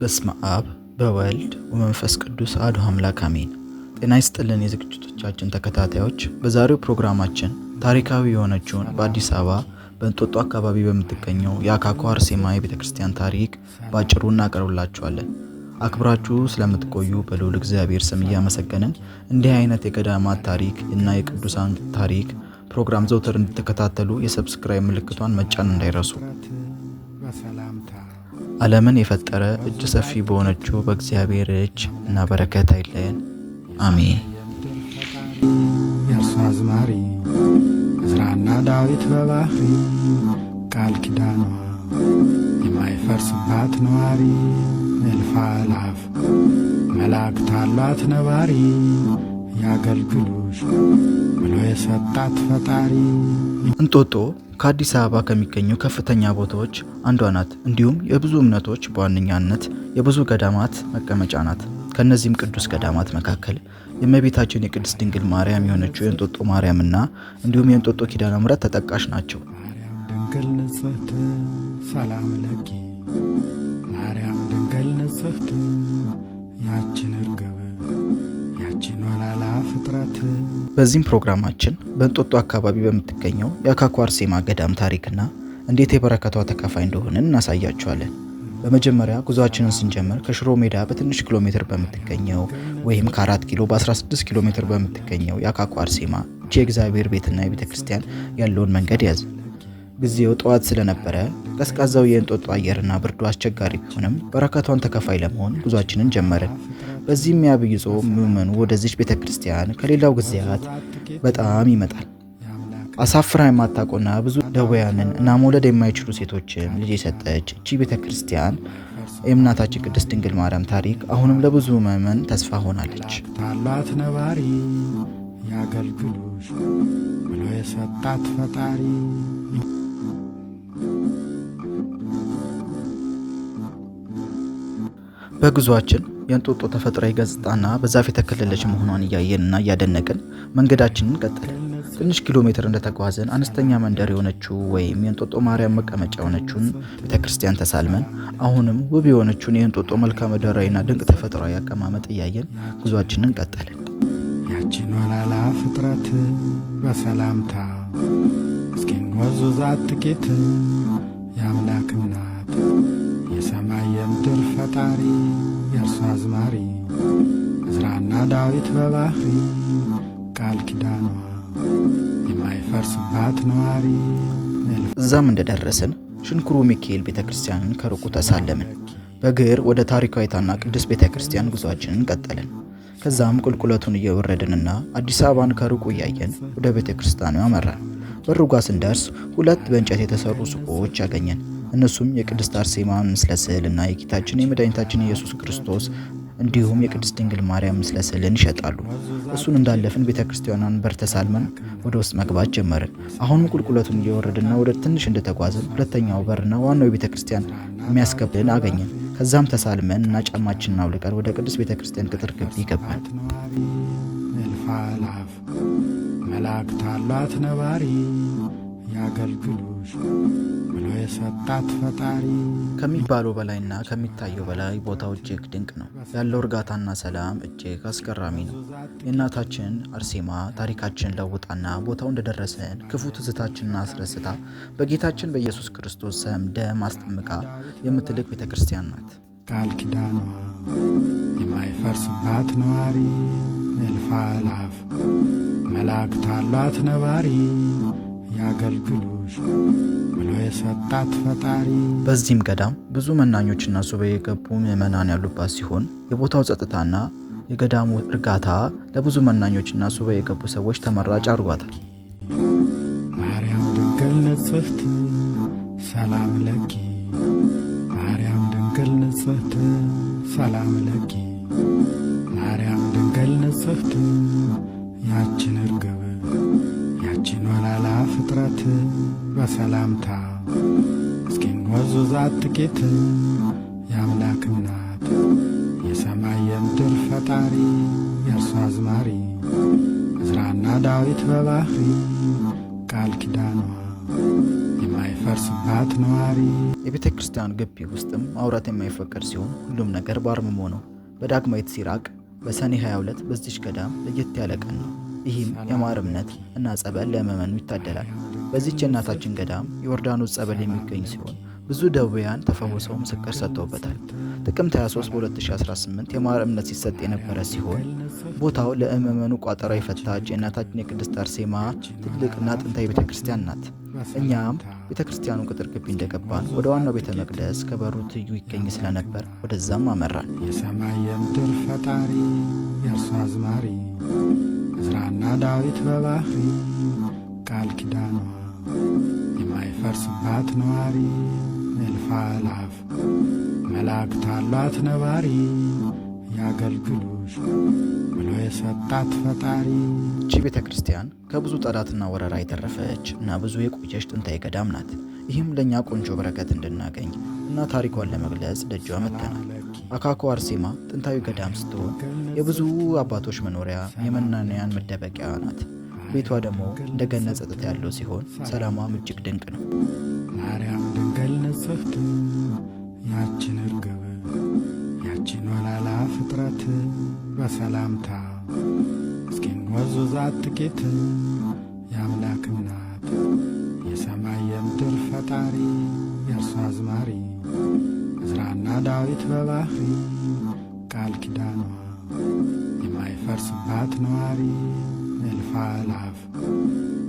በስመ አብ በወልድ ወመንፈስ ቅዱስ አሐዱ አምላክ አሜን። ጤና ይስጥልን የዝግጅቶቻችን ተከታታዮች፣ በዛሬው ፕሮግራማችን ታሪካዊ የሆነችውን በአዲስ አበባ በእንጦጦ አካባቢ በምትገኘው የአካኮ አርሴማ ቤተክርስቲያን ታሪክ ባጭሩ እናቀርብላችኋለን። አክብራችሁ ስለምትቆዩ በልዑል እግዚአብሔር ስም እያመሰገንን እንዲህ አይነት የገዳማት ታሪክ እና የቅዱሳን ታሪክ ፕሮግራም ዘውትር እንድትከታተሉ የሰብስክራይብ ምልክቷን መጫን እንዳይረሱ። ዓለምን የፈጠረ እጅ ሰፊ በሆነችው በእግዚአብሔር እጅ እና በረከት አይለየን፣ አሜን። የእርሱ አዝማሪ ዕዝራና ዳዊት በባህሪ ቃል ኪዳኗ የማይፈርስባት ነዋሪ እልፍ አእላፍ መላእክት አሏት ነባሪ ያገልግሉሽ ብሎ የሰጣት ፈጣሪ። እንጦጦ ከአዲስ አበባ ከሚገኙ ከፍተኛ ቦታዎች አንዷ ናት። እንዲሁም የብዙ እምነቶች በዋነኛነት የብዙ ገዳማት መቀመጫ ናት። ከነዚህም ቅዱስ ገዳማት መካከል የእመቤታችን የቅድስት ድንግል ማርያም የሆነችው የእንጦጦ ማርያምና እንዲሁም የእንጦጦ ኪዳነ ምሕረት ተጠቃሽ ናቸው። ማርያም ድንግል ንጽሕት ሰላም ለኪ፣ ማርያም ድንግል ንጽሕት ያችን እርግብ ያችን ወላላ ፍጥረት። በዚህም ፕሮግራማችን በእንጦጦ አካባቢ በምትገኘው የአካኮ አርሴማ ገዳም ታሪክና እንዴት የበረከቷ ተካፋይ እንደሆንን እናሳያችኋለን። በመጀመሪያ ጉዟችንን ስንጀምር ከሽሮ ሜዳ በትንሽ ኪሎ ሜትር በምትገኘው ወይም ከ4 ኪሎ በ16 ኪሎ ሜትር በምትገኘው የአካኮ አርሴማ የእግዚአብሔር ቤትና የቤተ ክርስቲያን ያለውን መንገድ ያዝ። ጊዜው ጠዋት ስለነበረ ቀዝቃዛው የእንጦጦ አየርና ብርዱ አስቸጋሪ ቢሆንም በረከቷን ተካፋይ ለመሆን ጉዟችንን ጀመርን። በዚህም የአብይ ጾም ምዕመኑ ወደዚች ቤተ ክርስቲያን ከሌላው ጊዜያት በጣም ይመጣል። አሳፍራ የማታውቀውና ብዙ ደዌያንን እና መውለድ የማይችሉ ሴቶችን ልጅ የሰጠች እቺ ቤተ ክርስቲያን የእናታችን ቅድስት ድንግል ማርያም ታሪክ አሁንም ለብዙ ምዕመን ተስፋ ሆናለች። ታሏት ነባሪ ያገልግሉሽ ብሎ የሰጣት ፈጣሪ። በጉዟችን የእንጦጦ ተፈጥሯዊ ገጽታና በዛፍ የተከለለች መሆኗን እያየንና እያደነቅን መንገዳችንን ቀጠልን። ትንሽ ኪሎ ሜትር እንደተጓዘን አነስተኛ መንደር የሆነችው ወይም የእንጦጦ ማርያም መቀመጫ የሆነችውን ቤተክርስቲያን ተሳልመን አሁንም ውብ የሆነችውን የእንጦጦ መልክዓ ምድራዊና ድንቅ ተፈጥሯዊ አቀማመጥ እያየን ጉዟችንን ቀጠልን። ያችን ወላላ ፍጥረት በሰላምታ እስኪን ወዙዛት ጥቂት የአምላክ እናት የሰማይ የምድር ፈጣሪ የእርሱ አዝማሪ ዕዝራና ዳዊት በባህሪ ቃል ኪዳኗ የማይፈርስባት ነዋሪ። እዛም እንደደረስን ሽንኩሩ ሚካኤል ቤተክርስቲያንን ከሩቁ ተሳለምን። በእግር ወደ ታሪካዊቷና ቅዱስ ቤተክርስቲያን ጉዟችንን ቀጠልን። ከዛም ቁልቁለቱን እየወረድንና አዲስ አበባን ከሩቁ እያየን ወደ ቤተክርስቲያኑ አመራን። በሩ ጋር ስንደርስ ሁለት በእንጨት የተሰሩ ሱቆች ያገኘን። እነሱም የቅድስት አርሴማ ምስለ ስዕልና የጌታችን የመድኃኒታችን ኢየሱስ ክርስቶስ እንዲሁም የቅድስት ድንግል ማርያም ምስለ ስዕልን ይሸጣሉ። እሱን እንዳለፍን ቤተክርስቲያኗን በር ተሳልመን ወደ ውስጥ መግባት ጀመርን። አሁንም ቁልቁለቱን እየወረድና ወደ ትንሽ እንደተጓዝን ሁለተኛው በርና ዋናው የቤተክርስቲያን የሚያስገብልን አገኘን። ከዛም ተሳልመን እና ጫማችንን አውልቀን ወደ ቅዱስ ቤተክርስቲያን ቅጥር ግቢ ገባን። እልፍ አእላፍ መላእክት አሏት ነባሪ ያገልግሉሽ ብሎ የሰጣት ፈጣሪ። ከሚባለው በላይና ከሚታየው በላይ ቦታው እጅግ ድንቅ ነው። ያለው እርጋታና ሰላም እጅግ አስገራሚ ነው። የእናታችን አርሴማ ታሪካችን ለውጣና ቦታው እንደደረሰን ክፉ ትዝታችንን አስረስታ በጌታችን በኢየሱስ ክርስቶስ ስም ደም አስጠምቃ የምትልቅ ቤተክርስቲያን ናት። ቃል ኪዳኗ የማይፈርስባት ነዋሪ እልፍ አእላፍ መላእክት አሏት ነባሪ ያገልግሉሽ ብሎ የሰጣት ፈጣሪ። በዚህም ገዳም ብዙ መናኞችና ሱባኤ የገቡ ምዕመናን ያሉባት ሲሆን የቦታው ጸጥታና የገዳሙ እርጋታ ለብዙ መናኞችና ሱባኤ የገቡ ሰዎች ተመራጭ አድርጓታል። ማርያም ድንግል ንጽሕት ሰላም ለኪ፣ ማርያም ድንግል ንጽሕት ሰላም ለኪ፣ ማርያም ድንግል ንጽሕት ያችን እርግብ ያችን ወላላ ፍጥረት በሰላምታ እስኪን ወዙዛት ጥቂት የአምላክ እናት የሰማይ የምድር ፈጣሪ የእርሱ አዝማሪ ዕዝራና ዳዊት በባህሪ ቃል ኪዳኗ የማይፈርስባት ነዋሪ። የቤተ ክርስቲያን ግቢ ውስጥም ማውራት የማይፈቀድ ሲሆን ሁሉም ነገር በአርምሞ ነው። በዳግማዊት ሲራቅ በሰኔ 22 በዚች ገዳም ለየት ያለ ቀን ነው። ይህም የማር እምነት እና ጸበል ለምዕመኑ ይታደላል። በዚች የእናታችን ገዳም የዮርዳኖስ ጸበል የሚገኝ ሲሆን ብዙ ደዌያን ተፈውሰው ምስክር ሰጥተውበታል። ጥቅምት 23 በ2018 የማር እምነት ሲሰጥ የነበረ ሲሆን ቦታው ለምዕመኑ ቋጠሮ የፈታች የእናታችን የቅድስት አርሴማ ትልቅና ጥንታዊ ቤተ ክርስቲያን ናት። እኛም ቤተ ክርስቲያኑ ቅጥር ግቢ እንደገባን ወደ ዋናው ቤተ መቅደስ ከበሩ ትይዩ ይገኝ ስለነበር ወደዛም አመራን። የሰማይ የምድር ፈጣሪ የእርሱ አዝማሪ ዕዝራና ዳዊት በባህሪ ቃል ኪዳኗ የማይፈርስባት ነዋሪ እልፍ አእላፍ መላእክት አሏት ነባሪ ያገልግሉሽ ብሎ የሰጣት ፈጣሪ። ይህች ቤተ ክርስቲያን ከብዙ ጠላትና ወረራ የተረፈች እና ብዙ የቆየች ጥንታዊ ገዳም ናት። ይህም ለእኛ ቆንጆ በረከት እንድናገኝ እና ታሪኳን ለመግለጽ ደጇ መጥተናል። አካኮ አርሴማ ጥንታዊ ገዳም ስትሆን የብዙ አባቶች መኖሪያ የመናንያን መደበቂያ ናት። ቤቷ ደግሞ እንደ ገነት ጸጥታ ያለው ሲሆን ሰላሟም እጅግ ድንቅ ነው። ማርያም ድንግል ንጽሕት ያችን እርግብ ያችን ወላላ ፍጥረት በሰላምታ እስኪንወዙዛት ጥቂት የአምላክ እናት የሰማይ የምድር ፈጣሪ የእርሱ አዝማሪ ዕዝራና ዳዊት በባህሪ ቃል ኪዳኗ የማይፈርስባት ነዋሪ እልፍ አእላፍ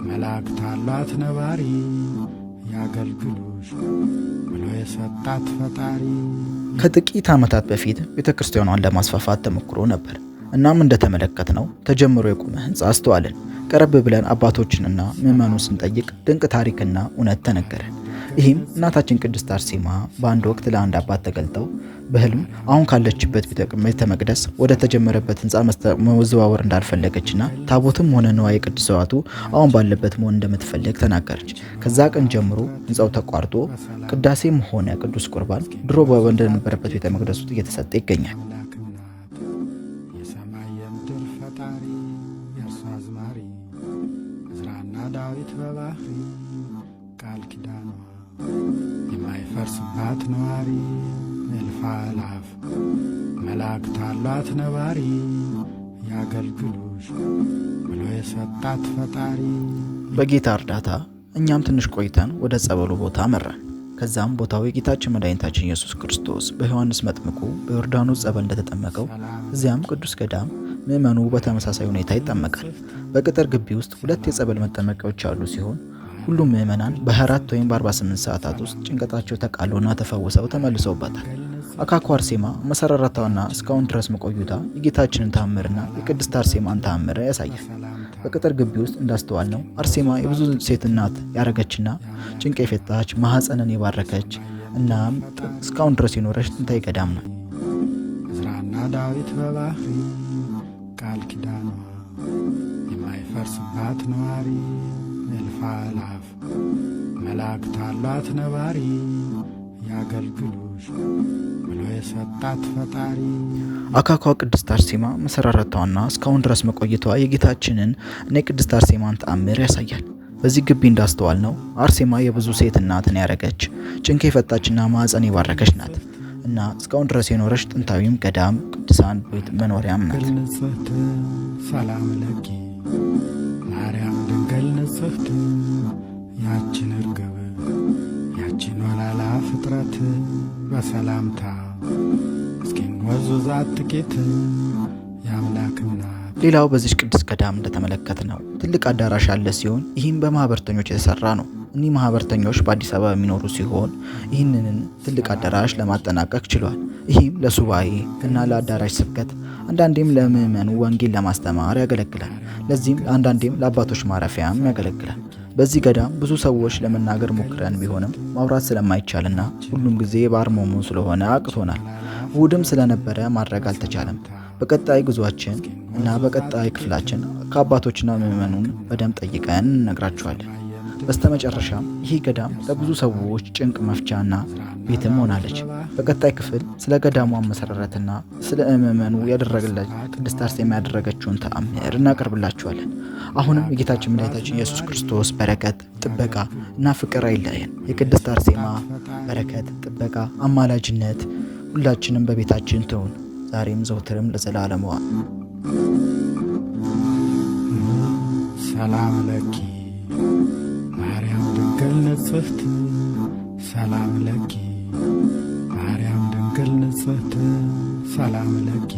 መላእክት አሏት ነባሪ ያገልግሉሽ ብሎ የሰጣት ፈጣሪ። ከጥቂት ዓመታት በፊት ቤተ ክርስቲያኗን ለማስፋፋት ተሞክሮ ነበር። እናም እንደተመለከትነው ተጀምሮ የቆመ ሕንፃ አስተዋልን። ቀረብ ብለን አባቶችንና ምዕመኑን ስንጠይቅ ድንቅ ታሪክና እውነት ተነገረን። ይህም እናታችን ቅድስት አርሴማ በአንድ ወቅት ለአንድ አባት ተገልጠው በህልም አሁን ካለችበት ቤተ መቅደስ ወደ ተጀመረበት ሕንፃ መዘዋወር እንዳልፈለገችና ታቦትም ሆነ ንዋየ ቅድሳቱ አሁን ባለበት መሆን እንደምትፈልግ ተናገረች። ከዛ ቀን ጀምሮ ሕንፃው ተቋርጦ ቅዳሴም ሆነ ቅዱስ ቁርባን ድሮ እንደነበረበት ቤተ መቅደስ ውስጥ እየተሰጠ ይገኛል። የሰማይ የምድር ፈጣሪ የእርሱ አዝማሪ ዕዝራና ዳዊት በባህሪ ቃል ኪዳኗ የማይፈርስባት ነዋሪ እልፍ አእላፍ መላእክት አሏት ነባሪ ያገልግሉሽ ብሎ የሰጣት ፈጣሪ። በጌታ እርዳታ እኛም ትንሽ ቆይተን ወደ ጸበሉ ቦታ መራን። ከዛም ቦታው የጌታችን መድኃኒታችን ኢየሱስ ክርስቶስ በዮሐንስ መጥምቁ በዮርዳኖስ ጸበል እንደተጠመቀው እዚያም ቅዱስ ገዳም ምዕመኑ በተመሳሳይ ሁኔታ ይጠመቃል። በቅጥር ግቢ ውስጥ 2 የጸበል መጠመቂያዎች ያሉ ሲሆን ሁሉም ምዕመናን በ24 ወይም በ48 ሰዓታት ውስጥ ጭንቀታቸው ተቃሎና ተፈውሰው ተመልሰውባታል። አካኮ አርሴማ መሰራራቷና እስካሁን ድረስ መቆዩታ የጌታችንን ተአምርና የቅድስት አርሴማን ተአምር ያሳያል። በቅጥር ግቢ ውስጥ እንዳስተዋልነው አርሴማ የብዙ ሴት እናት ያረገችና ጭንቅ የፈታች ማኅፀንን የባረከች እናም እስካሁን ድረስ የኖረች ጥንታዊ ገዳም ነው። ዕዝራና ዳዊት በባህሪ ቃል ኪዳኗ የማይፈርስባት ነዋሪ እልፍ አእላፍ መላእክት አሏት ነባሪ ያገልግሉሽ ብሎ የሰጣት ፈጣሪ። አካኳ ቅድስት አርሴማ መሰራረቷና እስካሁን ድረስ መቆየቷ የጌታችንን እና የቅድስት አርሴማን ተአምር ያሳያል። በዚህ ግቢ እንዳስተዋልነው አርሴማ የብዙ ሴት እናትን ያረገች ጭንቅ የፈታችና ማኅፀን የባረከች ናት እና እስካሁን ድረስ የኖረች ጥንታዊም ገዳም ቅዱሳን ቤት መኖሪያም ናት። ንጽሕት ሰላም ለኪ ማርያም ድንግል ንጽሕት ያችን እርግብ ያችን ወላላ ፍጥረት በሰላምታ እስኪንወዙዛት ጥቂት የአምላክ እናት። ሌላው በዚህ ቅዱስ ገዳም እንደተመለከትነው ትልቅ አዳራሽ ያለ ሲሆን ይህም በማህበርተኞች የተሰራ ነው። እኒህ ማህበርተኞች በአዲስ አበባ የሚኖሩ ሲሆን ይህንን ትልቅ አዳራሽ ለማጠናቀቅ ችሏል። ይህም ለሱባኤ እና ለአዳራሽ ስብከት አንዳንዴም ለምዕመኑ ወንጌል ለማስተማር ያገለግላል። ለዚህም አንዳንዴም ለአባቶች ማረፊያም ያገለግላል። በዚህ ገዳም ብዙ ሰዎች ለመናገር ሞክረን ቢሆንም ማውራት ስለማይቻልና ሁሉም ጊዜ በአርመሞ ስለሆነ አቅቶናል። እሑድም ስለነበረ ማድረግ አልተቻለም። በቀጣይ ጉዟችን እና በቀጣይ ክፍላችን ከአባቶችና ምዕመኑን በደንብ ጠይቀን እነግራችኋለን። በስተመጨረሻም ይህ ገዳም ለብዙ ሰዎች ጭንቅ መፍቻና ቤትም ሆናለች። በቀጣይ ክፍል ስለ ገዳሙ አመሰራረትና ስለ ምዕመኑ ያደረገላት ቅድስት አርሴማ ያደረገችውን ተአምር እናቀርብላችኋለን። አሁንም የጌታችን መድኃኒታችን ኢየሱስ ክርስቶስ በረከት፣ ጥበቃ እና ፍቅር አይለየን። የቅድስት አርሴማ በረከት፣ ጥበቃ፣ አማላጅነት ሁላችንም በቤታችን ትሁን ዛሬም ዘውትርም ለዘላለሙ። ሰላም ለኪ ማርያም ድንግል ንጽሕት፣ ሰላም ለኪ ማርያም ድንግል ንጽሕት፣ ሰላም ለኪ